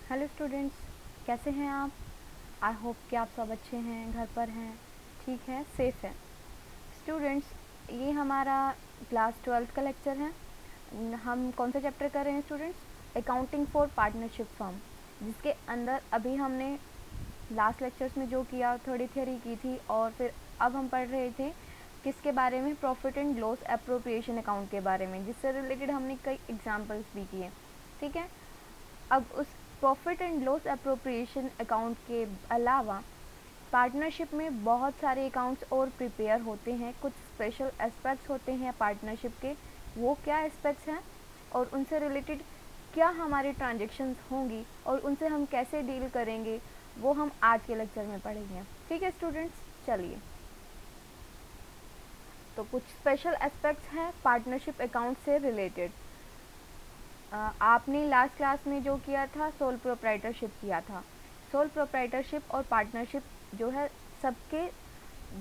Hello students, कैसे हैं आप? आई होप कि आप सब अच्छे हैं, घर पर हैं, ठीक है, सेफ़ है। स्टूडेंट्स, ये हमारा क्लास 12th का लेक्चर है। हम कौन सा चैप्टर कर रहे हैं students? Accounting for partnership firm, जिसके अंदर अभी हमने लास्ट लेक्चर्स में जो किया, थोड़ी थ्योरी की थी, और फिर अब हम पढ़ रहे थे किसके बारे में? Profit and loss appropriation account के बारे में, जिससे रिलेटेड हमने कई एग्जाम्पल्स भी किए। ठीक है, अब उस profit and loss appropriation account के अलावा पार्टनरशिप में बहुत सारे अकाउंट्स और प्रिपेयर होते हैं। कुछ स्पेशल एस्पेक्ट्स होते हैं पार्टनरशिप के। वो क्या एस्पेक्ट्स हैं और उनसे रिलेटेड क्या हमारी ट्रांजेक्शन्स होंगी और उनसे हम कैसे डील करेंगे, वो हम आज के लेक्चर में पढ़ेंगे। ठीक है स्टूडेंट्स, चलिए। तो कुछ स्पेशल एस्पेक्ट्स हैं पार्टनरशिप अकाउंट से रिलेटेड। आपने लास्ट क्लास में जो किया था, सोल प्रोप्राइटरशिप किया था। सोल प्रोप्राइटरशिप और पार्टनरशिप जो है, सबके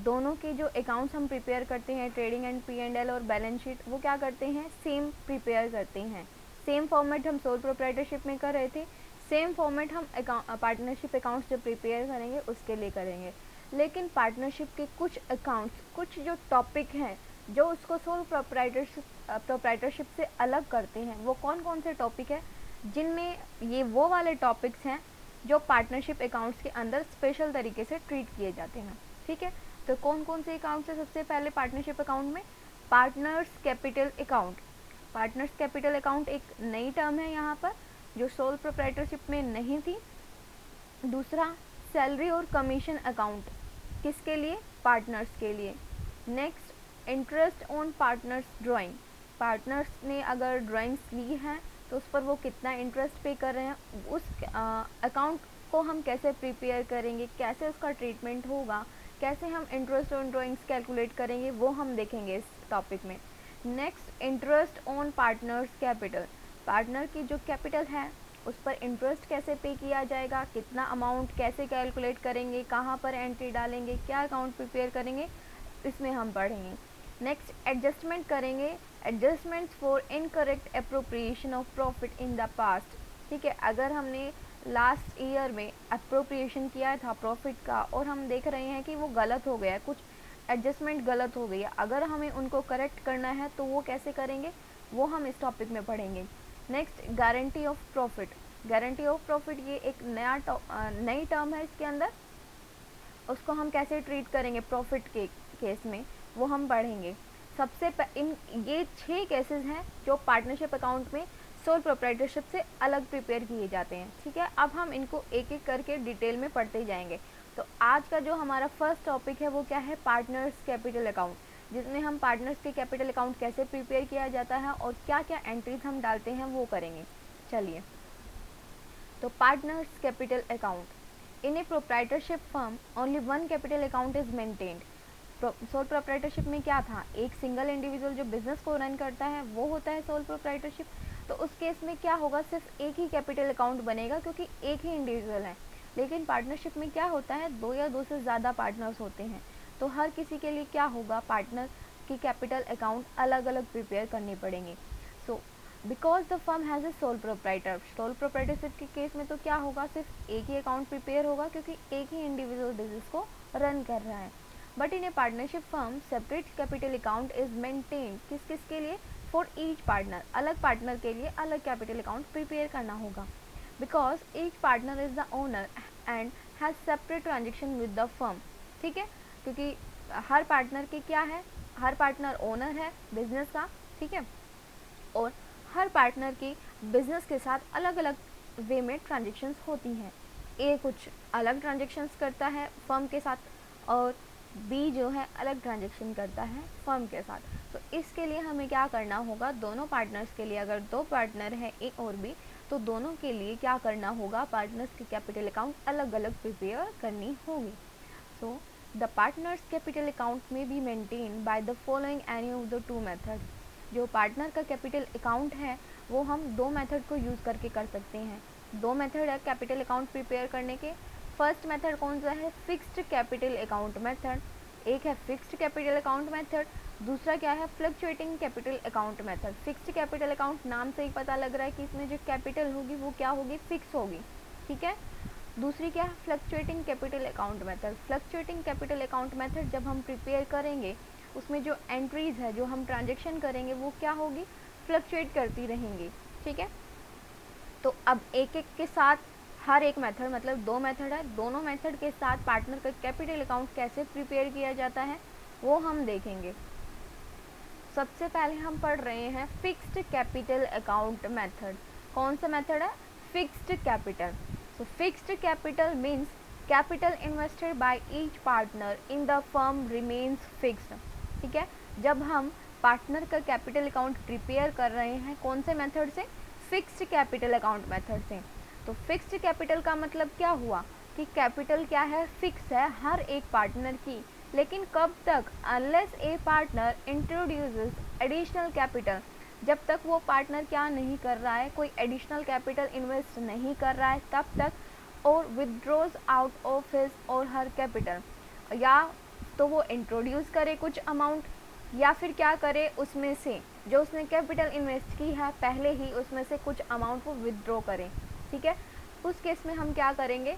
दोनों के जो अकाउंट्स हम प्रिपेयर करते हैं, ट्रेडिंग एंड P&L और बैलेंस शीट, वो क्या करते हैं? सेम प्रिपेयर करते हैं। सेम फॉर्मेट हम सोल प्रोप्राइटरशिप में कर रहे थे, सेम फॉर्मेट हम पार्टनरशिप अकाउंट्स जो प्रिपेयर करेंगे उसके लिए करेंगे। लेकिन पार्टनरशिप के कुछ अकाउंट्स, कुछ जो टॉपिक हैं जो उसको सोल प्रोप्राइटरशिप से अलग करते हैं, वो कौन कौन से टॉपिक है? जिनमें ये वो वाले टॉपिक्स हैं जो पार्टनरशिप अकाउंट्स के अंदर स्पेशल तरीके से ट्रीट किए जाते हैं। ठीक है, तो कौन कौन से अकाउंट्स है? सबसे पहले पार्टनरशिप अकाउंट में partners capital account. Partners capital account एक नई टर्म है यहाँ पर, जो सोल प्रोप्राइटरशिप में नहीं थी। दूसरा, सैलरी और कमीशन अकाउंट, किसके लिए? पार्टनर्स के लिए। Next, interest on partners drawing. Partners ने अगर ड्राइंग्स ली हैं तो उस पर वो कितना इंटरेस्ट पे कर रहे हैं, उस अकाउंट को हम कैसे प्रिपेयर करेंगे, कैसे उसका ट्रीटमेंट होगा, कैसे हम इंटरेस्ट ऑन ड्राइंग्स कैलकुलेट करेंगे, वो हम देखेंगे इस टॉपिक में। Next, interest on partners capital. Partner की जो कैपिटल है उस पर इंटरेस्ट कैसे पे किया जाएगा, कितना अमाउंट कैसे कैलकुलेट करेंगे, कहाँ पर एंट्री डालेंगे, क्या अकाउंट प्रिपेयर करेंगे, इसमें हम पढ़ेंगे। नेक्स्ट, एडजस्टमेंट करेंगे, adjustments for incorrect appropriation of profit in the past. ठीक है, अगर हमने लास्ट ईयर में अप्रोप्रिएशन किया था प्रॉफिट का और हम देख रहे हैं कि वो गलत हो गया, कुछ एडजस्टमेंट गलत हो गई है, अगर हमें उनको करेक्ट करना है तो वो कैसे करेंगे, वो हम इस टॉपिक में पढ़ेंगे। Next, guarantee of profit. Guarantee of profit ये एक नई टर्म है इसके अंदर, उसको हम कैसे ट्रीट करेंगे प्रॉफिट के केस में, वो हम पढ़ेंगे। इन ये 6 केसेस हैं जो पार्टनरशिप अकाउंट में सोल प्रोप्राइटरशिप से अलग प्रिपेयर किए जाते हैं। ठीक है, अब हम इनको एक एक करके डिटेल में पढ़ते जाएंगे। तो आज का जो हमारा फर्स्ट टॉपिक है वो क्या है? पार्टनर्स कैपिटल अकाउंट, जिसमें हम पार्टनर्स के कैपिटल अकाउंट कैसे प्रिपेयर किया जाता है और क्या क्या एंट्रीज हम डालते हैं वो करेंगे। चलिए, तो partners capital account. In A proprietorship firm only one capital account is maintained. Sole proprietorship में क्या था? एक सिंगल इंडिविजुअल जो बिजनेस को रन करता है वो होता है सोल प्रोप्राइटरशिप। तो उस केस में क्या होगा? सिर्फ एक ही कैपिटल अकाउंट बनेगा क्योंकि एक ही इंडिविजुअल है। लेकिन पार्टनरशिप में क्या होता है? 2 या 2 से ज़्यादा पार्टनर्स होते हैं, तो हर किसी के लिए क्या होगा? पार्टनर की कैपिटल अकाउंट अलग अलग प्रिपेयर करने पड़ेंगे। So because the firm has a sole proprietor, sole proprietorship के केस में तो क्या होगा? सिर्फ एक ही अकाउंट प्रिपेयर होगा क्योंकि एक ही इंडिविजुअल बिजनेस को रन कर रहा है। But in A partnership firm separate capital account is maintain. किस किस के लिए? फॉर ईच पार्टनर, अलग पार्टनर के लिए अलग कैपिटल अकाउंट प्रिपेयर करना होगा। Because each partner is the owner and has separate transaction with the firm. ठीक है, क्योंकि हर पार्टनर के क्या है? हर पार्टनर ओनर है बिजनेस का। ठीक है, और हर पार्टनर की बिजनेस के साथ अलग अलग वे में ट्रांजेक्शन्स होती हैं। ए कुछ अलग ट्रांजेक्शन्स करता है फर्म के साथ और बी जो है अलग ट्रांजेक्शन करता है फर्म के साथ। तो इसके लिए हमें क्या करना होगा? दोनों पार्टनर्स के लिए, अगर 2 पार्टनर हैं ए और बी, तो दोनों के लिए क्या करना होगा? पार्टनर्स की कैपिटल अकाउंट अलग अलग प्रिपेयर करनी होगी। So the partners capital account में be maintain by the following any of the 2 method. जो पार्टनर का कैपिटल अकाउंट है वो हम 2 मेथड को यूज़ करके कर सकते हैं। 2 मेथड है कैपिटल अकाउंट प्रिपेयर करने के। फर्स्ट मेथड कौन सा है? Fixed capital account method. एक है फिक्स्ड कैपिटल अकाउंट मेथड, दूसरा क्या है? Fluctuating capital account method. Fixed capital account नाम से ही पता लग रहा है कि इसमें जो कैपिटल होगी वो क्या होगी? फिक्स होगी। ठीक है। दूसरी क्या है, fluctuating capital account method. Fluctuating capital account method जब हम प्रिपेयर करेंगे उसमें जो एंट्रीज है, जो हम ट्रांजेक्शन करेंगे वो क्या होगी, फ्लक्चुएट करती रहेंगी, ठीक है। तो अब एक एक के साथ हर एक मेथड, मतलब 2 मेथड है, दोनों मेथड के साथ पार्टनर का कैपिटल अकाउंट कैसे प्रिपेयर किया जाता है वो हम देखेंगे। सबसे पहले हम पढ़ रहे हैं फिक्स्ड कैपिटल अकाउंट मेथड। कौन सा मेथड है, fixed capital. So fixed capital means capital invested by each partner in the firm remains fixed, ठीक है। जब हम पार्टनर का कैपिटल अकाउंट प्रिपेयर कर रहे हैं कौन से मेथड से, फिक्स्ड कैपिटल अकाउंट मेथड से। तो फिक्स्ड कैपिटल का मतलब क्या हुआ कि कैपिटल क्या है, फिक्स है हर एक पार्टनर की, लेकिन कब तक, अनलेस ए पार्टनर इंट्रोड्यूसेस एडिशनल कैपिटल, जब तक वो पार्टनर क्या नहीं कर रहा है, कोई एडिशनल कैपिटल इन्वेस्ट नहीं कर रहा है तब तक, और विदड्रॉज आउट ऑफ हिज और हर कैपिटल, या तो वो इंट्रोड्यूस करे कुछ अमाउंट, या फिर क्या करे उसमें से जो उसने कैपिटल इन्वेस्ट की है पहले ही उसमें से कुछ अमाउंट वो विदड्रॉ करें, ठीक है। उस केस में हम क्या करेंगे,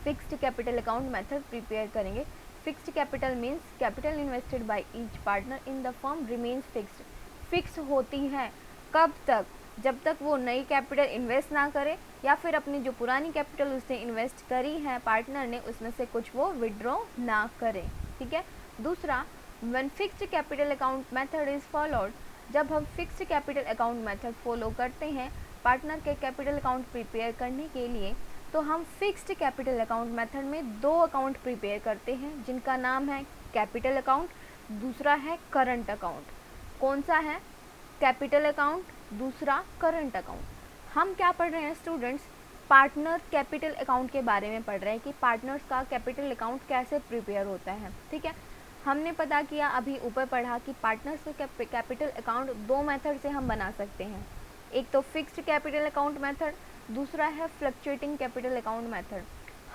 fixed capital account method prepare करेंगे। Fixed capital means capital invested by each partner in the firm remains fixed. Fix होती है कब तक, जब तक वो नई कैपिटल इन्वेस्ट ना करे या फिर अपनी जो पुरानी कैपिटल उसने इन्वेस्ट करी है पार्टनर ने उसमें से कुछ वो विदड्रॉ ना करे, ठीक है। दूसरा, when fixed capital account method is followed, जब हम fixed capital account method follow करते हैं पार्टनर के कैपिटल अकाउंट प्रिपेयर करने के लिए, तो हम फिक्स्ड कैपिटल अकाउंट मेथड में 2 अकाउंट प्रिपेयर करते हैं जिनका नाम है कैपिटल अकाउंट, दूसरा है करंट अकाउंट। कौन सा है, कैपिटल अकाउंट, दूसरा करंट अकाउंट। हम क्या पढ़ रहे हैं स्टूडेंट्स, पार्टनर कैपिटल अकाउंट के बारे में पढ़ रहे हैं कि पार्टनर्स का कैपिटल अकाउंट कैसे प्रिपेयर होता है, ठीक है। हमने पता किया, अभी ऊपर पढ़ा कि पार्टनर्स का कैपिटल अकाउंट 2 मेथड से हम बना सकते हैं, एक तो फिक्स्ड कैपिटल अकाउंट मेथड, दूसरा है फ्लक्चुएटिंग कैपिटल अकाउंट मेथड।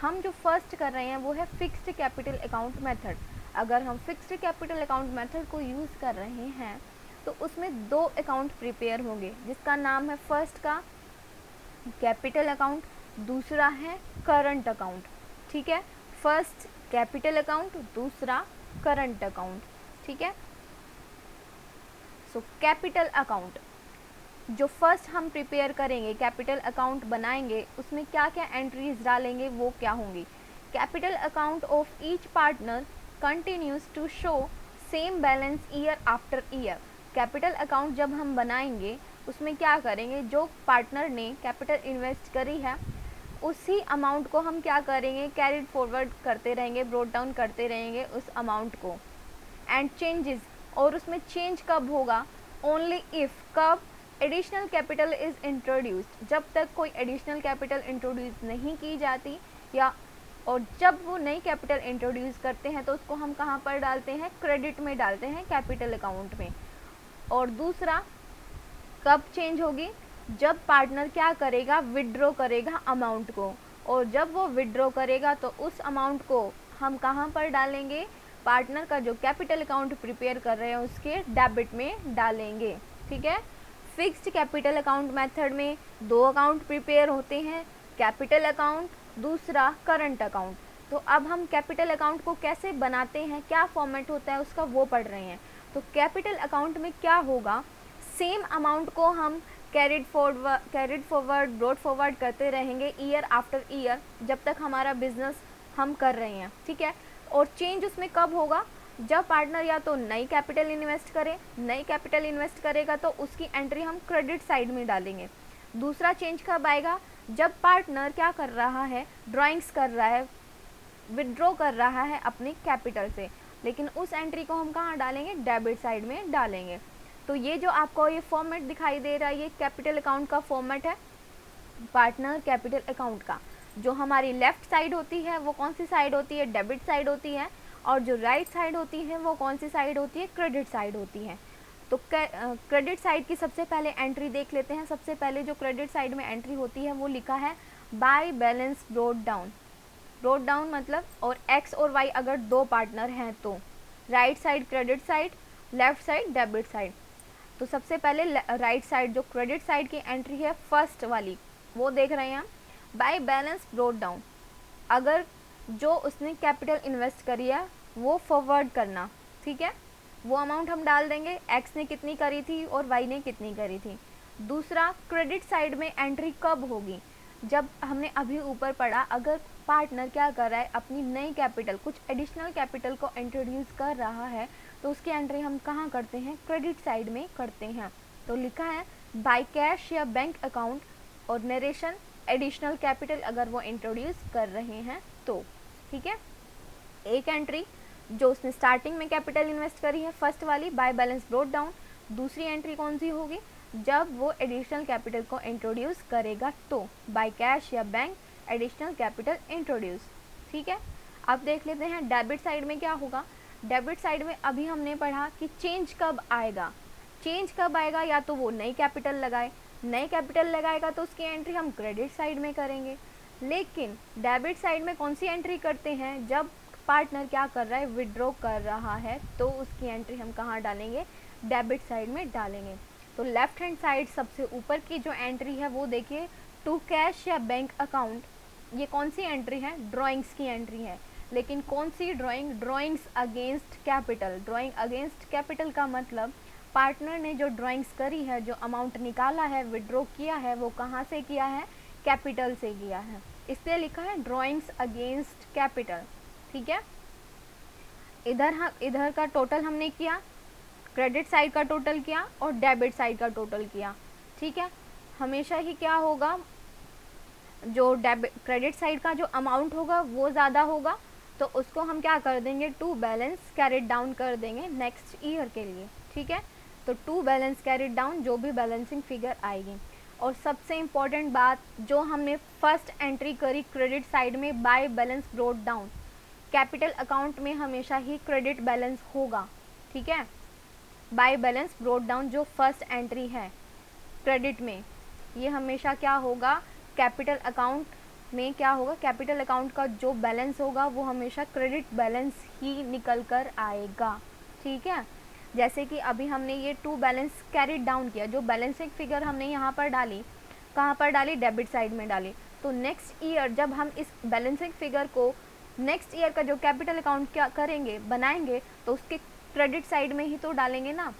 हम जो फर्स्ट कर रहे हैं वो है फिक्स्ड कैपिटल अकाउंट मेथड। अगर हम फिक्स्ड कैपिटल अकाउंट मेथड को यूज़ कर रहे हैं तो उसमें 2 अकाउंट प्रिपेयर होंगे जिसका नाम है फर्स्ट का कैपिटल अकाउंट, दूसरा है करंट अकाउंट, ठीक है। फर्स्ट कैपिटल अकाउंट, दूसरा करंट अकाउंट, ठीक है। सो कैपिटल अकाउंट जो फर्स्ट हम प्रिपेयर करेंगे, कैपिटल अकाउंट बनाएंगे, उसमें क्या क्या एंट्रीज डालेंगे वो क्या होंगी, capital account of each partner continues to show same balance year after year. Capital account जब हम बनाएंगे उसमें क्या करेंगे, जो पार्टनर ने कैपिटल इन्वेस्ट करी है उसी अमाउंट को हम क्या करेंगे, कैरिड फॉरवर्ड करते रहेंगे, ब्रोट डाउन करते रहेंगे उस अमाउंट को। एंड चेंजेस, और उसमें चेंज कब होगा, ओनली इफ़, कब, एडिशनल कैपिटल इज़ इंट्रोड्यूस्ड, जब तक कोई एडिशनल कैपिटल इंट्रोड्यूस नहीं की जाती, या और जब वो नई कैपिटल इंट्रोड्यूस करते हैं तो उसको हम कहाँ पर डालते हैं, क्रेडिट में डालते हैं, कैपिटल अकाउंट में। और दूसरा, कब चेंज होगी, जब पार्टनर क्या करेगा, विड्रॉ करेगा अमाउंट को, और जब वो विड्रॉ करेगा तो उस अमाउंट को हम कहाँ पर डालेंगे, पार्टनर का जो कैपिटल अकाउंट प्रिपेयर कर रहे हैं उसके डेबिट में डालेंगे, ठीक है। फिक्स्ड कैपिटल अकाउंट मेथड में 2 अकाउंट प्रिपेयर होते हैं, कैपिटल अकाउंट, दूसरा करंट अकाउंट। तो अब हम कैपिटल अकाउंट को कैसे बनाते हैं, क्या फॉर्मेट होता है उसका वो पढ़ रहे हैं। तो कैपिटल अकाउंट में क्या होगा, सेम अमाउंट को हम कैरिड फॉरवर्ड, ब्रॉट फॉरवर्ड करते रहेंगे ईयर आफ्टर ईयर, जब तक हमारा बिजनेस हम कर रहे हैं, ठीक है। और चेंज उसमें कब होगा, जब पार्टनर या तो नई कैपिटल इन्वेस्ट करे, नई कैपिटल इन्वेस्ट करेगा तो उसकी एंट्री हम क्रेडिट साइड में डालेंगे। दूसरा चेंज कब आएगा, जब पार्टनर क्या कर रहा है, ड्राइंग्स कर रहा है, विड्रॉ कर रहा है अपनी कैपिटल से, लेकिन उस एंट्री को हम कहाँ डालेंगे, डेबिट साइड में डालेंगे। तो ये जो आपको ये फॉर्मेट दिखाई दे रहा है ये कैपिटल अकाउंट का फॉर्मेट है, पार्टनर कैपिटल अकाउंट का। जो हमारी लेफ़्ट साइड होती है वो कौन सी साइड होती है, डेबिट साइड होती है, और जो राइट साइड होती है वो कौन सी साइड होती है, क्रेडिट साइड होती है। तो क्रेडिट साइड की सबसे पहले एंट्री देख लेते हैं। सबसे पहले जो क्रेडिट साइड में एंट्री होती है वो लिखा है by balance brought down. Brought down मतलब, और एक्स और वाई अगर 2 पार्टनर हैं तो right side credit side, left side debit side. तो सबसे पहले राइट साइड जो क्रेडिट साइड की एंट्री है फर्स्ट वाली वो देख रहे हैं हम, बाय बैलेंस ब्रोट डाउन, अगर जो उसने कैपिटल इन्वेस्ट करी है वो फॉरवर्ड करना, ठीक है, वो अमाउंट हम डाल देंगे, एक्स ने कितनी करी थी और वाई ने कितनी करी थी। दूसरा, क्रेडिट साइड में एंट्री कब होगी, जब हमने अभी ऊपर पढ़ा, अगर पार्टनर क्या कर रहा है, अपनी नई कैपिटल, कुछ एडिशनल कैपिटल को इंट्रोड्यूस कर रहा है, तो उसकी एंट्री हम कहाँ करते हैं, क्रेडिट साइड में करते हैं। तो लिखा है बाय कैश या बैंक अकाउंट, और नरेशन एडिशनल कैपिटल अगर वो इंट्रोड्यूस कर रहे हैं तो, ठीक है। एक एंट्री जो उसने स्टार्टिंग में कैपिटल इन्वेस्ट करी है, फर्स्ट वाली बाय बैलेंस ब्रोट डाउन। दूसरी एंट्री कौन सी होगी, जब वो एडिशनल कैपिटल को इंट्रोड्यूस करेगा तो बाय कैश या बैंक एडिशनल कैपिटल इंट्रोड्यूस, ठीक है। अब देख लेते हैं डेबिट साइड में क्या होगा। डेबिट साइड में अभी हमने पढ़ा कि चेंज कब आएगा, चेंज कब आएगा, या तो वो नई कैपिटल लगाए, नई कैपिटल लगाएगा तो उसकी एंट्री हम क्रेडिट साइड में करेंगे। लेकिन डेबिट साइड में कौन सी एंट्री करते हैं, जब पार्टनर क्या कर रहा है, विड्रॉ कर रहा है, तो उसकी एंट्री हम कहाँ डालेंगे, डेबिट साइड में डालेंगे। तो लेफ्ट हैंड साइड सबसे ऊपर की जो एंट्री है वो देखिए, टू कैश या बैंक अकाउंट, ये कौन सी एंट्री है, ड्राइंग्स की एंट्री है। लेकिन कौन सी drawing, drawings against capital. Drawing against capital का मतलब पार्टनर ने जो ड्राइंग्स करी है, जो अमाउंट निकाला है, विड्रॉ किया है, वो कहाँ से किया है, कैपिटल से किया है, इसलिए लिखा है ड्राइंग्स अगेंस्ट कैपिटल, ठीक है। इधर का टोटल हमने किया, क्रेडिट साइड का टोटल किया और डेबिट साइड का टोटल किया, ठीक है। हमेशा ही क्या होगा, जो क्रेडिट साइड का जो अमाउंट होगा वो ज़्यादा होगा, तो उसको हम क्या कर देंगे, टू बैलेंस कैरिड डाउन कर देंगे नेक्स्ट ईयर के लिए, ठीक है। तो टू बैलेंस कैरिड डाउन, जो भी बैलेंसिंग फिगर आएगी। और सबसे इम्पॉर्टेंट बात, जो हमने फर्स्ट एंट्री करी क्रेडिट साइड में by balance brought down, capital account में हमेशा ही क्रेडिट बैलेंस होगा, ठीक है। बाय बैलेंस ब्रोट डाउन जो फर्स्ट एंट्री है क्रेडिट में, ये हमेशा क्या होगा, कैपिटल अकाउंट में क्या होगा, कैपिटल अकाउंट का जो बैलेंस होगा वो हमेशा क्रेडिट बैलेंस ही निकल कर आएगा, ठीक है। जैसे कि अभी हमने ये टू बैलेंस कैरिड डाउन किया, जो बैलेंसिंग फिगर हमने यहाँ पर डाली, कहाँ पर डाली, डेबिट साइड में डाली। तो नेक्स्ट ईयर जब हम इस बैलेंसिंग फिगर को, नेक्स्ट ईयर का जो कैपिटल अकाउंट क्या करेंगे, बनाएंगे, तो उसके क्रेडिट साइड में ही तो डालेंगे ना।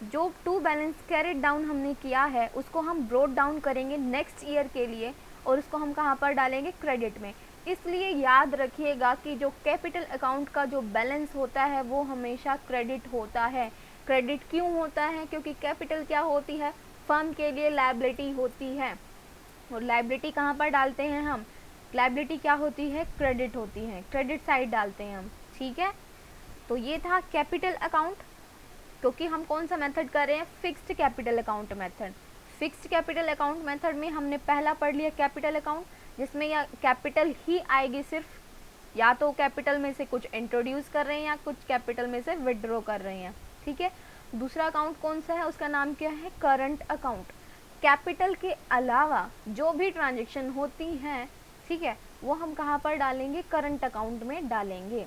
जो टू बैलेंस कैरिड डाउन हमने किया है उसको हम ब्रोट डाउन करेंगे नेक्स्ट ईयर के लिए, और उसको हम कहाँ पर डालेंगे, क्रेडिट में। इसलिए याद रखिएगा कि जो कैपिटल अकाउंट का जो बैलेंस होता है वो हमेशा क्रेडिट होता है। क्रेडिट क्यों होता है, क्योंकि कैपिटल क्या होती है, फर्म के लिए लायबिलिटी होती है, और लायबिलिटी कहाँ पर डालते हैं हम, लायबिलिटी क्या होती है, क्रेडिट होती है, क्रेडिट साइड डालते हैं हम, ठीक है। तो ये था कैपिटल अकाउंट, क्योंकि हम कौन सा मेथड कर रहे हैं, fixed capital account method. Fixed capital account method में हमने पहला पढ़ लिया कैपिटल अकाउंट, जिसमें या कैपिटल ही आएगी सिर्फ, या तो कैपिटल में से कुछ इंट्रोड्यूस कर रहे हैं या कुछ कैपिटल में से विड्रॉ कर रहे हैं, ठीक है। दूसरा अकाउंट कौन सा है, उसका नाम क्या है, करंट अकाउंट। कैपिटल के अलावा जो भी ट्रांजेक्शन होती हैं, ठीक है, वो हम कहाँ पर डालेंगे, करंट अकाउंट में डालेंगे।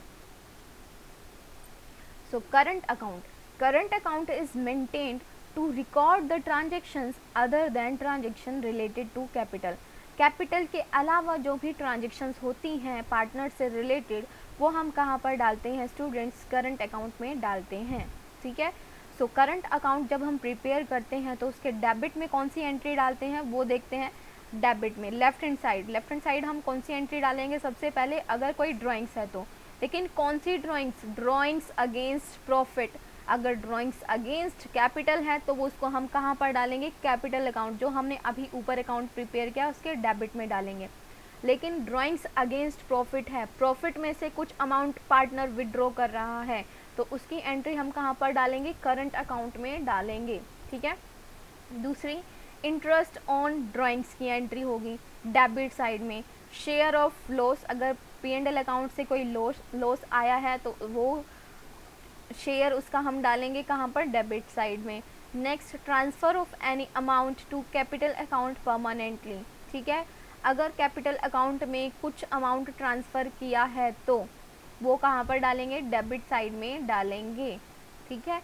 So current account is maintained to record the transactions other than transaction related to capital। Capital के अलावा जो भी ट्रांजेक्शन्स होती हैं पार्टनर से रिलेटेड, वो हम कहाँ पर डालते हैं स्टूडेंट्स, करंट अकाउंट में डालते हैं, ठीक है। सो करंट अकाउंट जब हम प्रिपेयर करते हैं तो उसके डेबिट में कौन सी एंट्री डालते हैं वो देखते हैं। डेबिट में लेफ्ट हैंड साइड हम कौन सी एंट्री डालेंगे, सबसे पहले अगर कोई ड्राइंग्स है तो, लेकिन कौन सी ड्राइंग्स, ड्राइंग्स अगेंस्ट प्रॉफिट। अगर ड्राइंग्स अगेंस्ट कैपिटल है तो वो उसको हम कहाँ पर डालेंगे, कैपिटल अकाउंट, जो हमने अभी ऊपर अकाउंट प्रिपेयर किया उसके डेबिट में डालेंगे। लेकिन ड्राइंग्स अगेंस्ट प्रॉफिट है, प्रॉफिट में से कुछ अमाउंट पार्टनर विड्रॉ कर रहा है, तो उसकी एंट्री हम कहाँ पर डालेंगे, करंट अकाउंट में डालेंगे, ठीक है। दूसरी, इंटरेस्ट ऑन ड्राइंग्स की एंट्री होगी डेबिट साइड में। शेयर ऑफ लॉस, अगर P&L अकाउंट से कोई लॉस आया है तो वो शेयर उसका हम डालेंगे कहाँ पर, डेबिट साइड में। Next, transfer of any amount to capital account permanently, ठीक है। अगर कैपिटल अकाउंट में कुछ अमाउंट ट्रांसफ़र किया है तो वो कहाँ पर डालेंगे, डेबिट साइड में डालेंगे, ठीक है।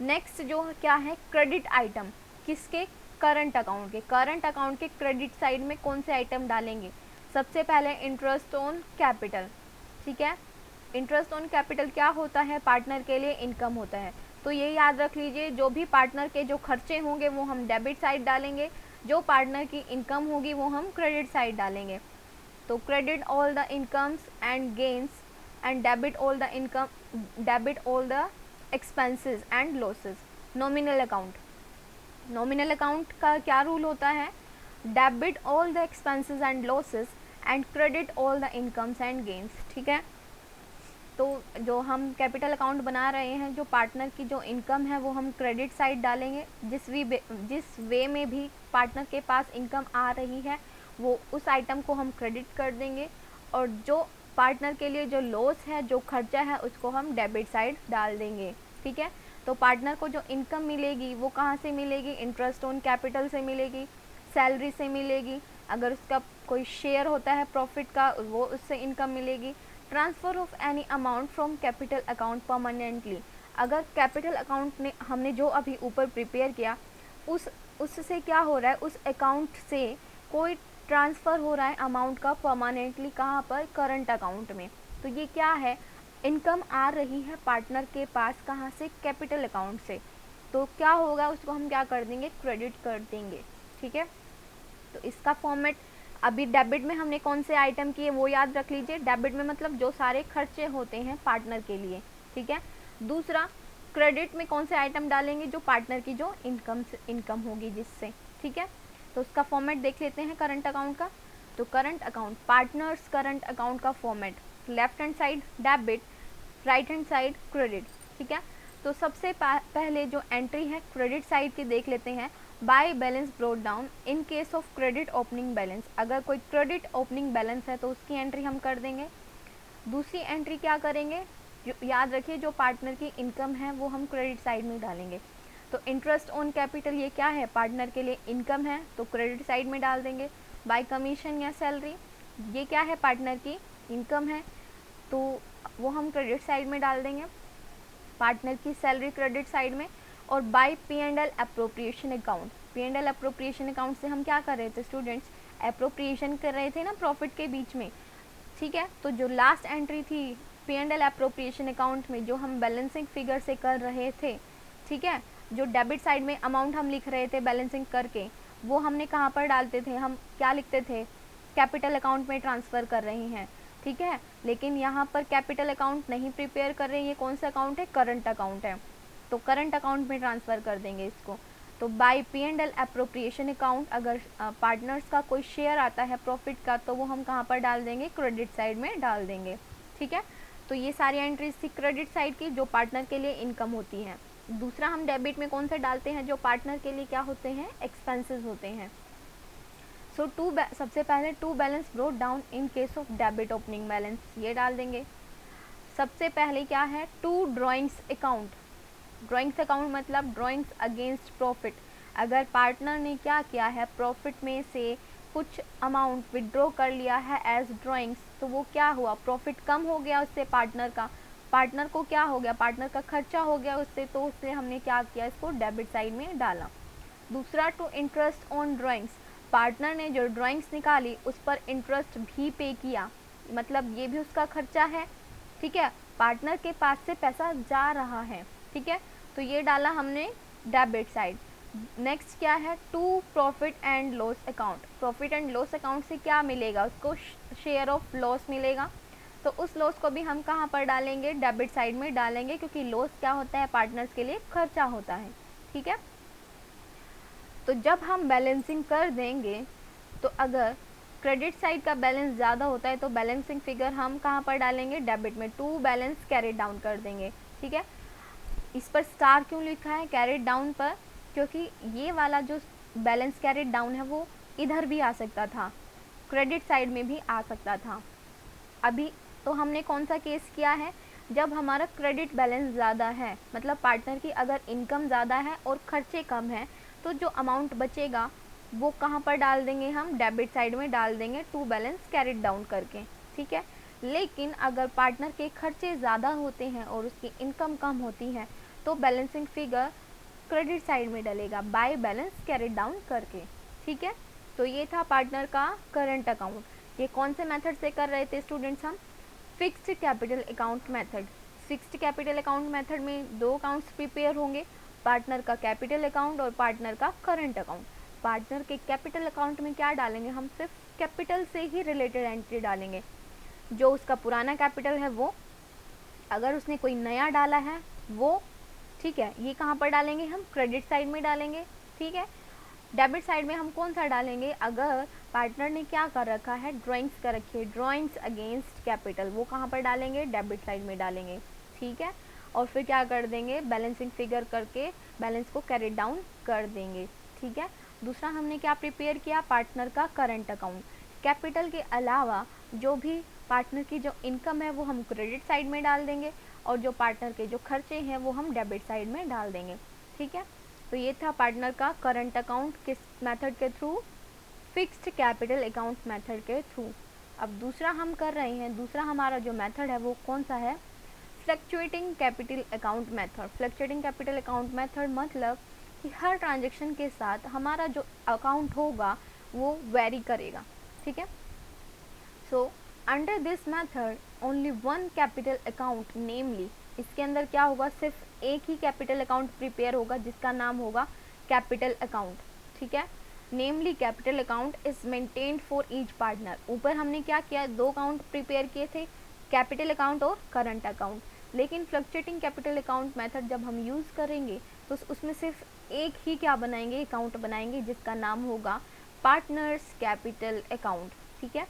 नेक्स्ट जो क्या है, क्रेडिट आइटम, किसके, करंट अकाउंट के। करंट अकाउंट के क्रेडिट साइड में कौन से आइटम डालेंगे, सबसे पहले इंटरेस्ट ऑन कैपिटल, ठीक है। इंटरेस्ट ऑन कैपिटल क्या होता है, पार्टनर के लिए इनकम होता है। तो ये याद रख लीजिए, जो भी पार्टनर के जो खर्चे होंगे वो हम डेबिट साइड डालेंगे, जो पार्टनर की इनकम होगी वो हम क्रेडिट साइड डालेंगे। तो credit all the incomes and gains and debit all the expenses and losses. Nominal account, nominal account का क्या रूल होता है, debit all the expenses and losses and credit all the incomes and gains, ठीक है। तो जो हम capital account बना रहे हैं, जो पार्टनर की जो इनकम है वो हम क्रेडिट साइड डालेंगे, जिस वे में भी पार्टनर के पास इनकम आ रही है वो उस आइटम को हम क्रेडिट कर देंगे, और जो पार्टनर के लिए जो लॉस है, जो खर्चा है, उसको हम डेबिट साइड डाल देंगे, ठीक है। तो पार्टनर को जो इनकम मिलेगी वो कहाँ से मिलेगी, इंटरेस्ट ऑन कैपिटल से मिलेगी, सैलरी से मिलेगी, अगर उसका कोई शेयर होता है प्रॉफिट का वो उससे इनकम मिलेगी। Transfer of any amount from capital account permanently, अगर कैपिटल अकाउंट ने हमने जो अभी ऊपर प्रिपेयर किया उससे क्या हो रहा है, उस अकाउंट से कोई ट्रांसफ़र हो रहा है अमाउंट का परमानेंटली, कहाँ पर, करंट अकाउंट में। तो ये क्या है, इनकम आ रही है पार्टनर के पास, कहाँ से, कैपिटल अकाउंट से। तो क्या होगा, उसको हम क्या कर देंगे, क्रेडिट कर देंगे, ठीक है। तो इसका फॉर्मेट, अभी डेबिट में हमने कौन से आइटम किए वो याद रख लीजिए, डेबिट में मतलब जो सारे खर्चे होते हैं पार्टनर के लिए, ठीक है। दूसरा, क्रेडिट में कौन से आइटम डालेंगे, जो पार्टनर की जो इनकम होगी जिससे, ठीक है। तो उसका फॉर्मेट देख लेते हैं करंट अकाउंट का। तो current account, partners current account का format, left hand side debit, right hand side credit, ठीक है। तो सबसे पहले जो एंट्री है क्रेडिट साइड की देख लेते हैं, by balance brought down in case of credit opening balance, अगर कोई क्रेडिट ओपनिंग बैलेंस है तो उसकी एंट्री हम कर देंगे। दूसरी एंट्री क्या करेंगे, याद रखिए जो पार्टनर की इनकम है वो हम क्रेडिट साइड में डालेंगे। तो इंटरेस्ट ऑन कैपिटल ये क्या है, पार्टनर के लिए इनकम है तो क्रेडिट साइड में डाल देंगे। बाय कमीशन या सैलरी, ये क्या है, पार्टनर की इनकम है तो वो हम क्रेडिट साइड में डाल देंगे, पार्टनर की सैलरी क्रेडिट साइड में। और by P&L appropriation account, P&L appropriation account से हम क्या कर रहे थे स्टूडेंट्स, अप्रोप्रिएशन कर रहे थे ना प्रॉफिट के बीच में, ठीक है। तो जो लास्ट एंट्री थी P&L अप्रोप्रिएशन अकाउंट में जो हम बैलेंसिंग फिगर से कर रहे थे, ठीक है, जो डेबिट साइड में अमाउंट हम लिख रहे थे बैलेंसिंग करके, वो हमने कहाँ पर डालते थे, हम क्या लिखते थे, कैपिटल अकाउंट में ट्रांसफ़र कर रहे हैं, ठीक है। लेकिन यहाँ पर कैपिटल अकाउंट नहीं प्रिपेयर कर रहे हैं, ये कौन सा अकाउंट है, करंट अकाउंट है, तो करंट अकाउंट में ट्रांसफ़र कर देंगे इसको। तो बाय P&L अप्रोप्रिएशन अकाउंट, अगर पार्टनर्स का कोई शेयर आता है प्रॉफिट का तो वो हम कहाँ पर डाल देंगे, क्रेडिट साइड में डाल देंगे, ठीक है। तो ये सारी एंट्रीज थी क्रेडिट साइड की, जो पार्टनर के लिए इनकम होती है। दूसरा, हम डेबिट में कौन सा डालते हैं, जो पार्टनर के लिए क्या होते हैं, एक्सपेंसेस होते हैं। सो सबसे पहले to balance brought down in case of debit opening balance, ये डाल देंगे। सबसे पहले क्या है, to drawings account, drawings account मतलब ड्राइंग्स अगेंस्ट प्रॉफिट, अगर पार्टनर ने क्या किया है, प्रॉफिट में से कुछ अमाउंट विड्रॉ कर लिया है एज ड्राइंग्स, तो वो क्या हुआ, प्रॉफिट कम हो गया उससे पार्टनर का, पार्टनर को क्या हो गया, पार्टनर का खर्चा हो गया उससे, तो उससे हमने क्या किया, इसको डेबिट साइड में डाला। दूसरा, to interest on drawings, partner ने जो ड्राइंग्स निकाली उस पर इंटरेस्ट भी पे किया, मतलब ये भी उसका खर्चा है, ठीक है, पार्टनर के पास से पैसा जा रहा है, ठीक है, तो ये डाला हमने डेबिट साइड। नेक्स्ट क्या है, to profit and loss account, profit and loss account से क्या मिलेगा, उसको शेयर ऑफ लॉस मिलेगा, तो उस लॉस को भी हम कहाँ पर डालेंगे, डेबिट साइड में डालेंगे, क्योंकि लॉस क्या होता है, पार्टनर्स के लिए खर्चा होता है, ठीक है। तो जब हम बैलेंसिंग कर देंगे तो अगर क्रेडिट साइड का बैलेंस ज़्यादा होता है तो बैलेंसिंग फिगर हम कहाँ पर डालेंगे, डेबिट में, टू बैलेंस कैरी डाउन कर देंगे, ठीक है। इस पर स्टार क्यों लिखा है कैरेट डाउन पर, क्योंकि ये वाला जो बैलेंस कैरेट डाउन है वो इधर भी आ सकता था, क्रेडिट साइड में भी आ सकता था। अभी तो हमने कौन सा केस किया है, जब हमारा क्रेडिट बैलेंस ज़्यादा है, मतलब पार्टनर की अगर इनकम ज़्यादा है और खर्चे कम है, तो जो अमाउंट बचेगा वो कहाँ पर डाल देंगे, हम डेबिट साइड में डाल देंगे, टू बैलेंस कैरेट डाउन करके, ठीक है। लेकिन अगर पार्टनर के खर्चे ज़्यादा होते हैं और उसकी इनकम कम होती है तो बैलेंसिंग फिगर क्रेडिट साइड में डलेगा, बाय बैलेंस कैरेट डाउन करके, ठीक है। तो ये था पार्टनर का करंट अकाउंट। ये कौन से मेथड से कर रहे थे स्टूडेंट्स हम? Fixed capital account method. Fixed capital account method में दो अकाउंट्स प्रिपेयर होंगे, पार्टनर का कैपिटल अकाउंट और पार्टनर का करंट अकाउंट। पार्टनर के कैपिटल अकाउंट में क्या डालेंगे हम? सिर्फ कैपिटल से ही रिलेटेड एंट्री डालेंगे। जो उसका पुराना कैपिटल है वो, अगर उसने कोई नया डाला है वो, ठीक है, ये कहाँ पर डालेंगे हम? क्रेडिट साइड में डालेंगे, ठीक है। डेबिट साइड में हम कौन सा डालेंगे? अगर पार्टनर ने क्या कर रखा है, ड्राइंग्स कर रखी है, ड्राइंग्स अगेंस्ट कैपिटल, वो कहाँ पर डालेंगे? डेबिट साइड में डालेंगे, ठीक है। और फिर क्या कर देंगे? बैलेंसिंग फिगर करके बैलेंस को कैरी डाउन कर देंगे, ठीक है। दूसरा हमने क्या प्रिपेयर किया? पार्टनर का करंट अकाउंट। कैपिटल के अलावा जो भी पार्टनर की जो इनकम है वो हम क्रेडिट साइड में डाल देंगे, और जो पार्टनर के जो खर्चे हैं वो हम डेबिट साइड में डाल देंगे, ठीक है। तो ये था पार्टनर का करंट अकाउंट, किस मेथड के through? Fixed capital account method के थ्रू। अब दूसरा हम कर रहे हैं, दूसरा हमारा जो मेथड है वो कौन सा है? Fluctuating capital account method. Fluctuating capital account method मतलब कि हर ट्रांजेक्शन के साथ हमारा जो अकाउंट होगा वो वेरी करेगा, ठीक है। So under this method only one capital account, namely, इसके अंदर क्या होगा? सिर्फ एक ही कैपिटल अकाउंट प्रिपेयर होगा जिसका नाम होगा कैपिटल अकाउंट, ठीक है। Namely capital account is maintained for each partner. ऊपर हमने क्या किया? दो अकाउंट प्रिपेयर किए थे, कैपिटल अकाउंट और करंट अकाउंट। लेकिन फ्लक्चुएटिंग कैपिटल अकाउंट मेथड जब हम यूज़ करेंगे तो उसमें सिर्फ एक ही क्या बनाएंगे? अकाउंट बनाएंगे जिसका नाम होगा पार्टनर्स कैपिटल अकाउंट, ठीक है।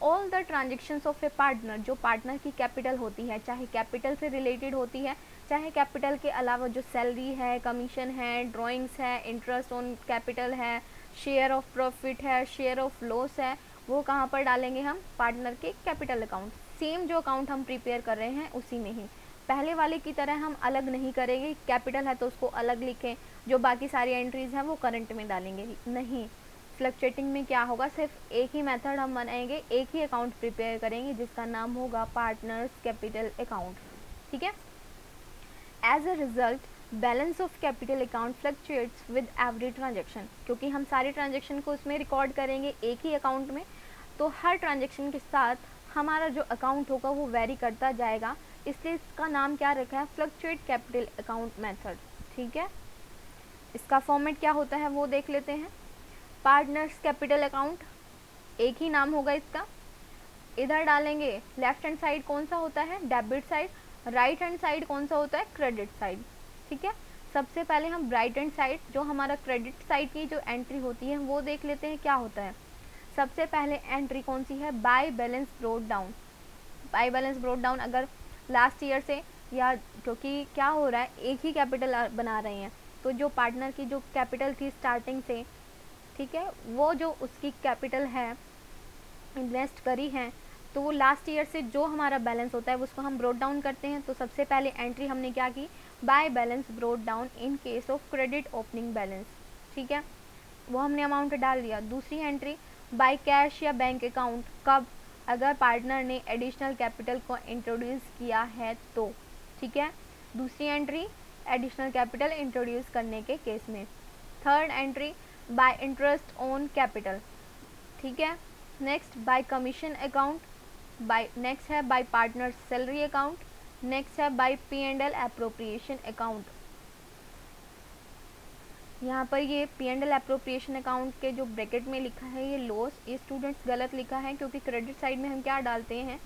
All the transactions of A partner, जो पार्टनर की कैपिटल होती है, चाहे कैपिटल से रिलेटेड होती है, चाहे कैपिटल के अलावा जो सैलरी है, कमीशन है, ड्राइंग्स है, इंटरेस्ट ऑन कैपिटल है, शेयर ऑफ प्रॉफिट है, शेयर ऑफ लॉस है, वो कहाँ पर डालेंगे हम? पार्टनर के कैपिटल अकाउंट। सेम जो अकाउंट हम प्रिपेयर कर रहे हैं उसी में ही, पहले वाले की तरह हम अलग नहीं करेंगे। कैपिटल है तो उसको अलग लिखें, जो बाकी सारी एंट्रीज हैं वो करंट में डालेंगे, नहीं। फ्लक्चुएटिंग में क्या होगा? सिर्फ एक ही मेथड हम बनाएंगे, एक ही अकाउंट प्रिपेयर करेंगे जिसका नाम होगा पार्टनर्स कैपिटल अकाउंट, ठीक है। As a result balance of capital account fluctuates with every transaction. क्योंकि हम सारे ट्रांजेक्शन को उसमें रिकॉर्ड करेंगे एक ही अकाउंट में, तो हर ट्रांजेक्शन के साथ हमारा जो अकाउंट होगा वो वेरी करता जाएगा, इसलिए इसका नाम क्या रखा है? फ्लक्चुएट कैपिटल अकाउंट मेथड, ठीक है। इसका फॉर्मेट क्या होता है वो देख लेते हैं। पार्टनर्स कैपिटल अकाउंट, एक ही नाम होगा इसका। इधर डालेंगे लेफ्ट हैंड साइड कौन सा होता है? Debit side. Right hand side कौन सा होता है? क्रेडिट साइड, ठीक है। सबसे पहले हम राइट हैंड साइड, जो हमारा क्रेडिट साइड की जो एंट्री होती है वो देख लेते हैं क्या होता है। सबसे पहले एंट्री कौन सी है? By balance brought down. By balance brought down अगर लास्ट ईयर से, या क्योंकि क्या हो रहा है, एक ही कैपिटल बना रहे हैं, तो जो पार्टनर की जो कैपिटल थी स्टार्टिंग से, ठीक है, वो जो उसकी कैपिटल है इन्वेस्ट करी है, तो वो लास्ट ईयर से जो हमारा बैलेंस होता है उसको हम ब्रोट डाउन करते हैं। तो सबसे पहले एंट्री हमने क्या की? By balance brought down in case of credit opening balance, ठीक है, वो हमने अमाउंट डाल दिया। दूसरी एंट्री बाय कैश या बैंक अकाउंट, कब? अगर पार्टनर ने एडिशनल कैपिटल को इंट्रोड्यूस किया है तो, ठीक है। दूसरी एंट्री एडिशनल कैपिटल इंट्रोड्यूस करने के केस में। Third entry by interest on capital, ठीक है। Next by commission account, by next है by partner salary account, next है बाय P&L एप्रोप्रिएशन अकाउंट। यहाँ पर ये P&L एप्रोप्रिएशन अकाउंट के जो ब्रैकेट में लिखा है ये लॉस, ये स्टूडेंट्स गलत लिखा है, क्योंकि क्रेडिट साइड में हम क्या डालते हैं?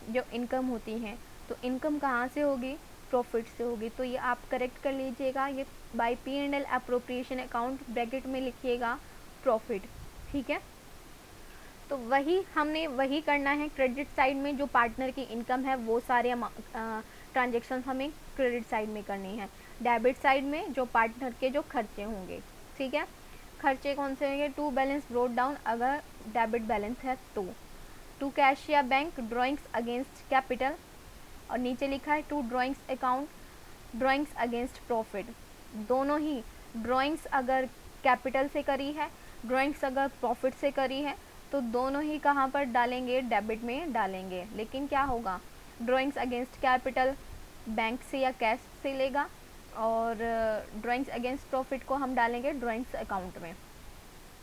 जो इनकम होती है, तो इनकम कहाँ से होगी? प्रॉफिट से होगी। तो ये आप करेक्ट कर लीजिएगा, ये bye P&L appropriation account bracket में लिखिएगा प्रॉफिट, ठीक है। तो वही हमने वही करना है क्रेडिट साइड में, जो पार्टनर की इनकम है वो सारे ट्रांजेक्शन हमें क्रेडिट साइड में करनी है। डेबिट साइड में जो पार्टनर के जो खर्चे होंगे, ठीक है। खर्चे कौन से होंगे? टू बैलेंस ब्रोट डाउन अगर डेबिट बैलेंस है तो, टू कैश या बैंक ड्राइंग्स अगेंस्ट कैपिटल, और नीचे लिखा है to drawings account drawings against profit. दोनों ही ड्राइंग्स अगर कैपिटल से करी है, ड्राइंग्स अगर प्रॉफिट से करी है, तो दोनों ही कहाँ पर डालेंगे? डेबिट में डालेंगे। लेकिन क्या होगा? ड्राइंग्स अगेंस्ट कैपिटल बैंक से या कैश से लेगा, और ड्राइंग्स अगेंस्ट प्रॉफिट को हम डालेंगे ड्राइंग्स अकाउंट में।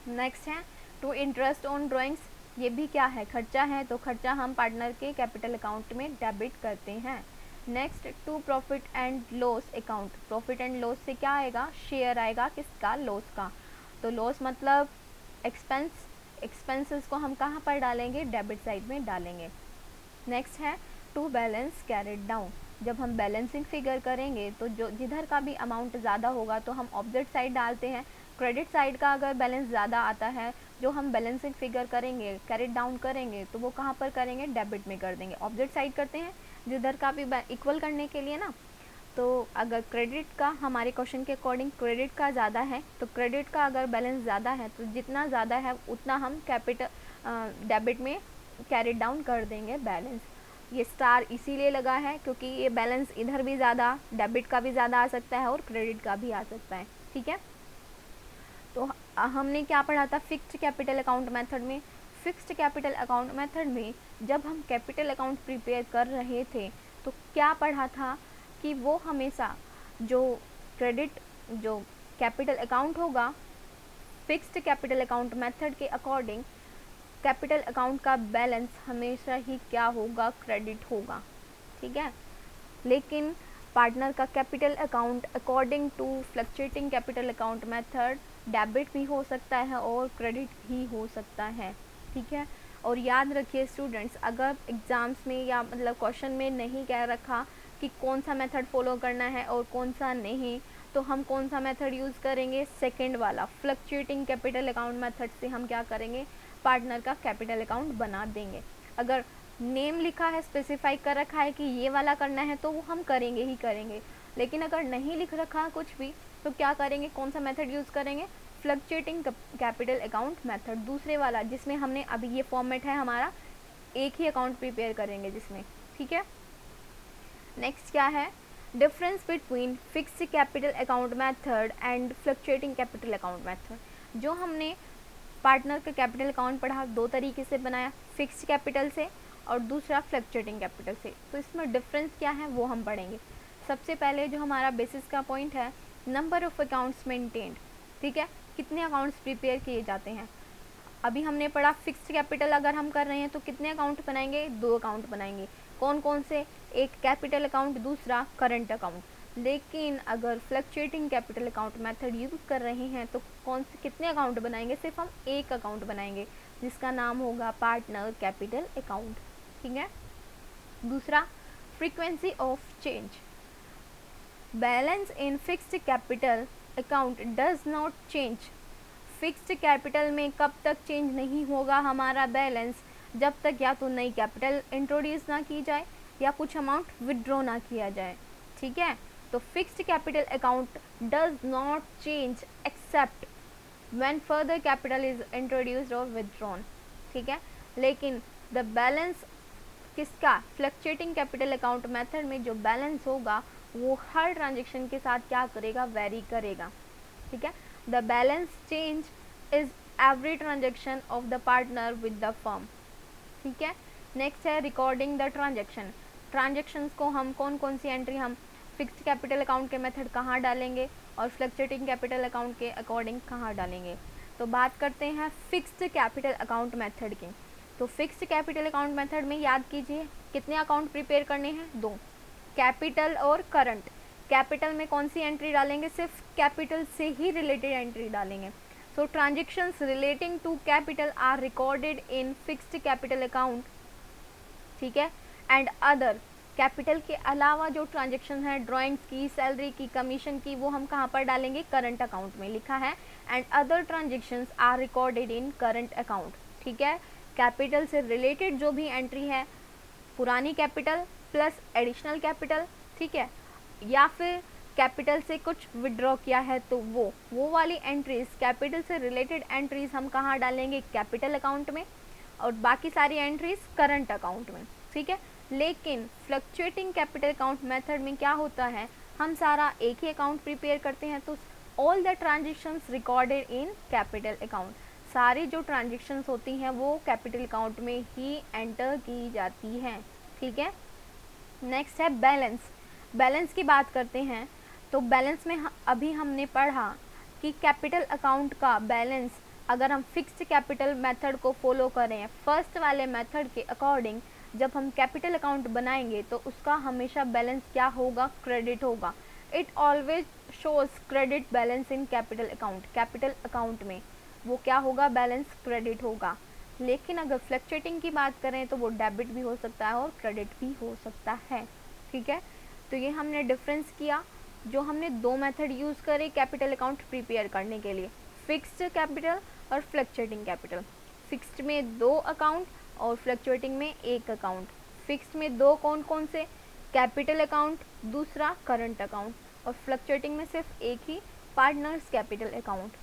नेक्स्ट है टू इंटरेस्ट ऑन ड्राइंग्स, ये भी क्या है, खर्चा है, तो खर्चा हम पार्टनर के कैपिटल अकाउंट में डेबिट करते हैं। Next, to profit and loss account. Profit and loss से क्या आएगा, शेयर आएगा किसका, लॉस का। तो लॉस मतलब एक्सपेंसेस को हम कहाँ पर डालेंगे, डेबिट साइड में डालेंगे। नेक्स्ट है टू बैलेंस कैरिड डाउन। जब हम बैलेंसिंग फिगर करेंगे तो जो जिधर का भी अमाउंट ज़्यादा होगा तो हम ऑपोजिट साइड डालते हैं। क्रेडिट साइड का अगर बैलेंस ज़्यादा आता है, जो हम बैलेंसिंग फिगर करेंगे, कैरिड डाउन करेंगे, तो वो कहाँ पर करेंगे, डेबिट में कर देंगे। ऑपोजिट साइड करते हैं जिधर का भी इक्वल करने के लिए ना। तो अगर क्रेडिट का, हमारे क्वेश्चन के अकॉर्डिंग क्रेडिट का ज़्यादा है, तो क्रेडिट का अगर बैलेंस ज़्यादा है तो जितना ज़्यादा है उतना हम डेबिट में कैरिड डाउन कर देंगे बैलेंस। ये स्टार इसीलिए लगा है क्योंकि ये बैलेंस इधर भी ज़्यादा, डेबिट का भी ज़्यादा आ सकता है और क्रेडिट का भी आ सकता है। ठीक है, तो हमने क्या पढ़ा था फिक्स्ड कैपिटल अकाउंट मेथड में। फिक्स्ड कैपिटल अकाउंट मेथड में जब हम कैपिटल अकाउंट प्रिपेयर कर रहे थे तो क्या पढ़ा था कि वो हमेशा जो कैपिटल अकाउंट होगा, फिक्स्ड कैपिटल अकाउंट मेथड के अकॉर्डिंग कैपिटल अकाउंट का बैलेंस हमेशा ही क्या होगा, क्रेडिट होगा। ठीक है, लेकिन पार्टनर का capital account according to fluctuating capital account method debit भी हो सकता है और क्रेडिट भी हो सकता है। ठीक है, और याद रखिए स्टूडेंट्स, अगर एग्ज़ाम्स में या मतलब क्वेश्चन में नहीं कह रखा कि कौन सा मेथड फॉलो करना है और कौन सा नहीं, तो हम कौन सा मेथड यूज़ करेंगे, सेकंड वाला फ्लक्चुएटिंग कैपिटल अकाउंट मेथड से हम क्या करेंगे, पार्टनर का कैपिटल अकाउंट बना देंगे। अगर नेम लिखा है, स्पेसिफाई कर रखा है कि ये वाला करना है तो वो हम करेंगे ही करेंगे, लेकिन अगर नहीं लिख रखा कुछ भी तो क्या करेंगे, कौन सा मेथड यूज़ करेंगे, फ्लक्चुएटिंग कैपिटल अकाउंट मेथड, दूसरे वाला जिसमें हमने अभी ये फॉर्मेट है हमारा, एक ही अकाउंट प्रिपेयर करेंगे जिसमें। ठीक है, नेक्स्ट क्या है, difference between fixed capital account method and fluctuating capital account method. जो हमने पार्टनर का कैपिटल अकाउंट पढ़ा, दो तरीके से बनाया, फिक्स्ड कैपिटल से और दूसरा फ्लक्चुएटिंग कैपिटल से। तो इसमें डिफरेंस क्या है वो हम पढ़ेंगे। सबसे पहले जो हमारा बेसिस का पॉइंट है, नंबर ऑफ अकाउंट्स मेंटेन्ड। ठीक है, कितने अकाउंट्स प्रिपेयर किए जाते हैं। अभी हमने पढ़ा फिक्स्ड कैपिटल अगर हम कर रहे हैं तो कितने अकाउंट बनाएंगे, 2 अकाउंट बनाएंगे। कौन कौन से, एक कैपिटल अकाउंट, दूसरा करंट अकाउंट। लेकिन अगर fluctuating capital account method use कर रहे हैं तो कौन से कितने अकाउंट बनाएंगे, सिर्फ हम एक अकाउंट बनाएंगे जिसका नाम होगा पार्टनर कैपिटल अकाउंट। ठीक है, दूसरा frequency of change. Balance in fixed capital account does not change. Fixed capital में कब तक चेंज नहीं होगा हमारा बैलेंस, जब तक या तो नई कैपिटल इंट्रोड्यूस ना की जाए या कुछ अमाउंट विड्रॉ ना किया जाए। ठीक है, तो fixed capital account does not change except when further capital is introduced और विथड्रॉन। ठीक है, लेकिन द बैलेंस किसका, फ्लक्चुएटिंग कैपिटल अकाउंट मेथड में जो बैलेंस होगा वो हर ट्रांजेक्शन के साथ क्या करेगा, वेरी करेगा। ठीक है, the balance change is every transaction of the partner with the firm. ठीक है, नेक्स्ट है रिकॉर्डिंग द ट्रांजेक्शन। ट्रांजेक्शन्स को हम कौन कौन सी एंट्री हम फिक्स्ड कैपिटल अकाउंट के मेथड कहाँ डालेंगे और फ्लक्चुएटिंग कैपिटल अकाउंट के अकॉर्डिंग कहाँ डालेंगे। तो बात करते हैं फिक्स्ड कैपिटल अकाउंट मेथड की। तो फिक्स्ड कैपिटल अकाउंट मेथड में याद कीजिए कितने अकाउंट प्रिपेयर करने हैं, 2, कैपिटल और करंट। कैपिटल में कौन सी एंट्री डालेंगे, सिर्फ कैपिटल से ही रिलेटेड एंट्री डालेंगे। So transactions relating to capital are recorded in fixed capital account. ठीक है, एंड अदर, कैपिटल के अलावा जो ट्रांजेक्शन है, ड्राइंग्स की, सैलरी की, कमीशन की, वो हम कहाँ पर डालेंगे, करंट अकाउंट में लिखा है। And other transactions are recorded in current account. ठीक है, कैपिटल से रिलेटेड जो भी एंट्री है, पुरानी कैपिटल प्लस एडिशनल कैपिटल, ठीक है, या फिर कैपिटल से कुछ विड्रॉ किया है तो वो वाली एंट्रीज, कैपिटल से रिलेटेड एंट्रीज हम कहाँ डालेंगे, कैपिटल अकाउंट में, और बाकी सारी एंट्रीज करंट अकाउंट में। ठीक है, लेकिन फ्लक्चुएटिंग कैपिटल अकाउंट मेथड में क्या होता है, हम सारा एक ही अकाउंट प्रिपेयर करते हैं, तो all the transactions recorded in capital account, सारी जो ट्रांजेक्शन्स होती हैं वो कैपिटल अकाउंट में ही एंटर की जाती हैं। ठीक है, नेक्स्ट है बैलेंस। बैलेंस की बात करते हैं तो बैलेंस में अभी हमने पढ़ा कि कैपिटल अकाउंट का बैलेंस अगर हम फिक्स्ड कैपिटल मेथड को फॉलो करें, फर्स्ट वाले मेथड के अकॉर्डिंग जब हम कैपिटल अकाउंट बनाएंगे तो उसका हमेशा बैलेंस क्या होगा, क्रेडिट होगा। It always shows credit balance in capital account, capital account में वो क्या होगा, बैलेंस क्रेडिट होगा। लेकिन अगर फ्लक्चुएटिंग की बात करें तो वो डेबिट भी हो सकता है और क्रेडिट भी हो सकता है। ठीक है, तो ये हमने डिफरेंस किया जो हमने दो मेथड यूज़ करे कैपिटल अकाउंट प्रिपेयर करने के लिए, फिक्स्ड कैपिटल और फ्लक्चुएटिंग कैपिटल। फिक्स्ड में दो अकाउंट और फ्लक्चुएटिंग में एक अकाउंट। फिक्स्ड में दो कौन कौन से, कैपिटल अकाउंट, दूसरा करंट अकाउंट, और फ्लक्चुएटिंग में सिर्फ एक ही, पार्टनर्स कैपिटल अकाउंट।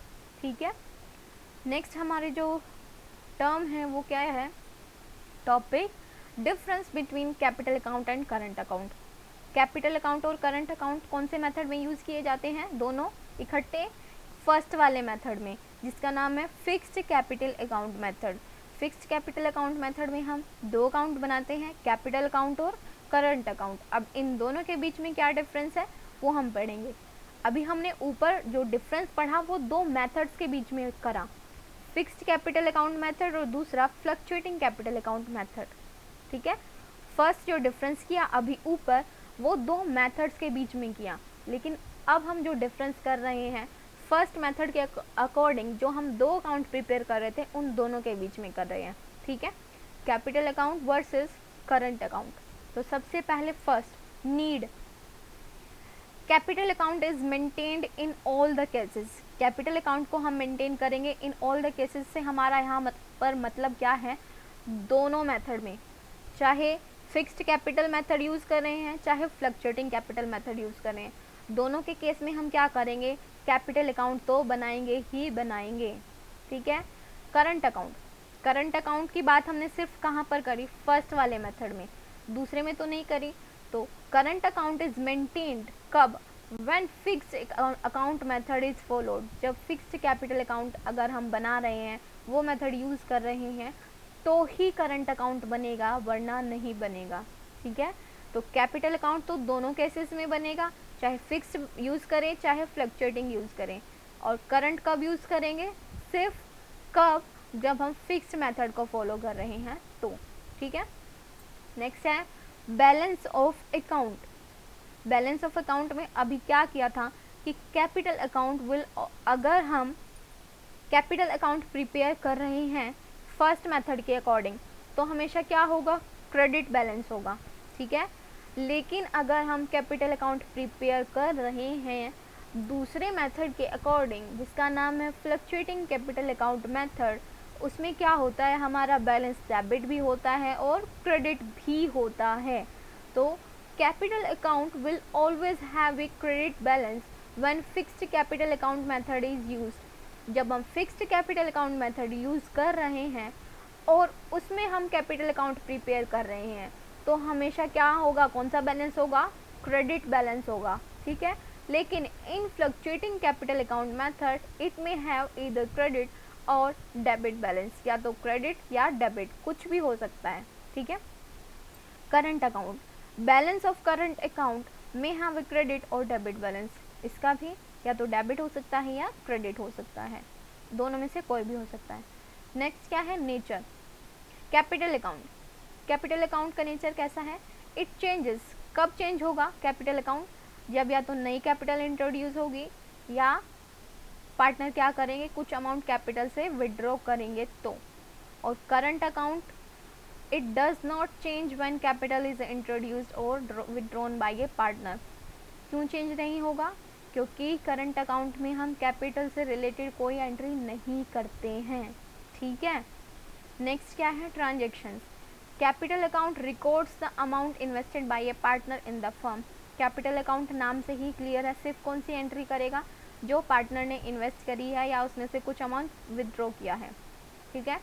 ठीक है, नेक्स्ट हमारे जो टर्म है वो क्या है, topic difference between capital account and current account. Capital account और करंट अकाउंट कौन से मेथड में यूज़ किए जाते हैं, दोनों इकट्ठे, फर्स्ट वाले मेथड में जिसका नाम है fixed capital account method. Fixed capital account method में हम दो अकाउंट बनाते हैं, कैपिटल अकाउंट और करंट अकाउंट। अब इन दोनों के बीच में क्या डिफरेंस है वो हम पढ़ेंगे। अभी हमने ऊपर जो डिफरेंस पढ़ा वो दो मेथड्स के बीच में करा, फिक्स्ड कैपिटल अकाउंट मेथड और दूसरा फ्लक्चुएटिंग कैपिटल अकाउंट मेथड। ठीक है, फर्स्ट जो डिफरेंस किया अभी ऊपर वो दो मेथड्स के बीच में किया, लेकिन अब हम जो डिफरेंस कर रहे हैं फर्स्ट मेथड के अकॉर्डिंग जो हम दो अकाउंट प्रिपेयर कर रहे थे उन दोनों के बीच में कर रहे हैं। ठीक है, capital account versus current account. तो सबसे पहले first need, capital account is maintained in all the cases. Capital account को हम मेंटेन करेंगे इन ऑल द केसेस से हमारा यहाँ पर मतलब क्या है, दोनों मेथड में, चाहे फिक्स्ड कैपिटल मेथड यूज़ कर रहे हैं चाहे फ्लक्चुएटिंग कैपिटल मेथड यूज़ कर रहे हैं, दोनों के केस में हम क्या करेंगे, कैपिटल अकाउंट तो बनाएंगे ही बनाएंगे। ठीक है, करंट अकाउंट, करंट अकाउंट की बात हमने सिर्फ कहाँ पर करी, फर्स्ट वाले मेथड में, दूसरे में तो नहीं करी। तो करंट अकाउंट इज मेंटेन्ड कब, when fixed account method is followed, जब फिक्स्ड कैपिटल अकाउंट अगर हम बना रहे हैं वो मेथड यूज़ कर रहे हैं तो ही करंट अकाउंट बनेगा, वरना नहीं बनेगा। ठीक है, तो कैपिटल अकाउंट तो दोनों केसेस में बनेगा, चाहे फिक्स्ड यूज़ करें चाहे फ्लक्चुएटिंग यूज़ करें। और करंट कब यूज़ करेंगे, सिर्फ कब, जब हम फिक्स्ड मेथड को फॉलो कर रहे हैं तो। ठीक है, नेक्स्ट है balance of account. Balance of account में अभी क्या किया था कि कैपिटल अकाउंट विल, अगर हम कैपिटल अकाउंट प्रिपेयर कर रहे हैं फर्स्ट मेथड के अकॉर्डिंग तो हमेशा क्या होगा, क्रेडिट बैलेंस होगा। ठीक है, लेकिन अगर हम कैपिटल अकाउंट प्रिपेयर कर रहे हैं दूसरे मेथड के अकॉर्डिंग जिसका नाम है फ्लक्चुएटिंग कैपिटल अकाउंट मेथड, उसमें क्या होता है, हमारा बैलेंस डेबिट भी होता है और क्रेडिट भी होता है। तो capital account will always have a credit balance when fixed capital account method is used. जब हम fixed capital account method use कर रहे हैं और उसमें हम कैपिटल अकाउंट प्रिपेयर कर रहे हैं तो हमेशा क्या होगा, कौन सा बैलेंस होगा, क्रेडिट बैलेंस होगा। ठीक है, लेकिन in fluctuating capital account method it may have either credit और डेबिट बैलेंस, या तो क्रेडिट या डेबिट कुछ भी हो सकता है। ठीक है, current account, balance of current account may have a credit और डेबिट बैलेंस, इसका भी या तो डेबिट हो सकता है या क्रेडिट हो सकता है, दोनों में से कोई भी हो सकता है। नेक्स्ट क्या है, nature capital account. Capital account का नेचर कैसा है, इट चेंजेस, कब चेंज होगा कैपिटल अकाउंट, जब या तो नई कैपिटल इंट्रोड्यूस होगी या पार्टनर क्या करेंगे, कुछ अमाउंट कैपिटल से विड्रॉ करेंगे तो। और current account it does not change when capital is introduced और विड्रॉन बाय ए पार्टनर। क्यों चेंज नहीं होगा, क्योंकि करंट अकाउंट में हम कैपिटल से रिलेटेड कोई एंट्री नहीं करते हैं। ठीक है, नेक्स्ट क्या है, transactions. Capital account records the amount invested bye A partner in the firm. Capital account नाम से ही क्लियर है, सिर्फ कौन सी एंट्री करेगा, जो पार्टनर ने इन्वेस्ट करी है या उसमें से कुछ अमाउंट विदड्रॉ किया है। ठीक है,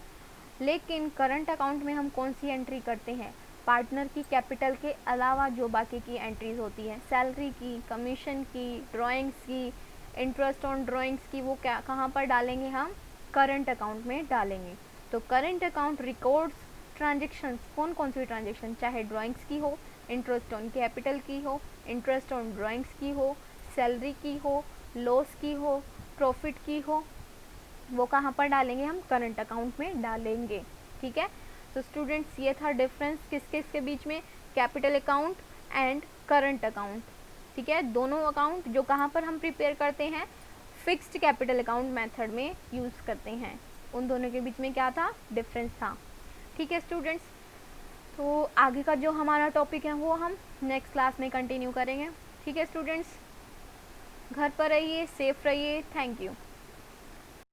लेकिन करंट अकाउंट में हम कौन सी एंट्री करते हैं, पार्टनर की कैपिटल के अलावा जो बाकी की एंट्रीज होती है, सैलरी की, कमीशन की, ड्राइंग्स की, इंटरेस्ट ऑन ड्राइंग्स की, वो क्या कहाँ पर डालेंगे, हम करंट अकाउंट में डालेंगे। तो करंट अकाउंट रिकॉर्ड्स ट्रांजेक्शन्स, कौन कौन सी ट्रांजेक्शन, चाहे ड्राइंग्स की हो, इंटरेस्ट ऑन कैपिटल की हो, इंटरेस्ट ऑन ड्राइंग्स की हो, सैलरी की हो, लॉस की हो, प्रॉफिट की हो, वो कहाँ पर डालेंगे, हम करंट अकाउंट में डालेंगे। ठीक है, तो स्टूडेंट्स ये था डिफरेंस किसके इसके बीच में, capital account and current account. ठीक है, दोनों अकाउंट जो कहाँ पर हम प्रिपेयर करते हैं, फिक्स्ड कैपिटल अकाउंट मेथड में यूज़ करते हैं, उन दोनों के बीच में क्या था, डिफरेंस था। ठीक है स्टूडेंट्स, तो आगे का जो हमारा टॉपिक है वो हम नेक्स्ट क्लास में कंटिन्यू करेंगे। ठीक है स्टूडेंट्स, घर पर रहिए, सेफ रहिए, थैंक यू।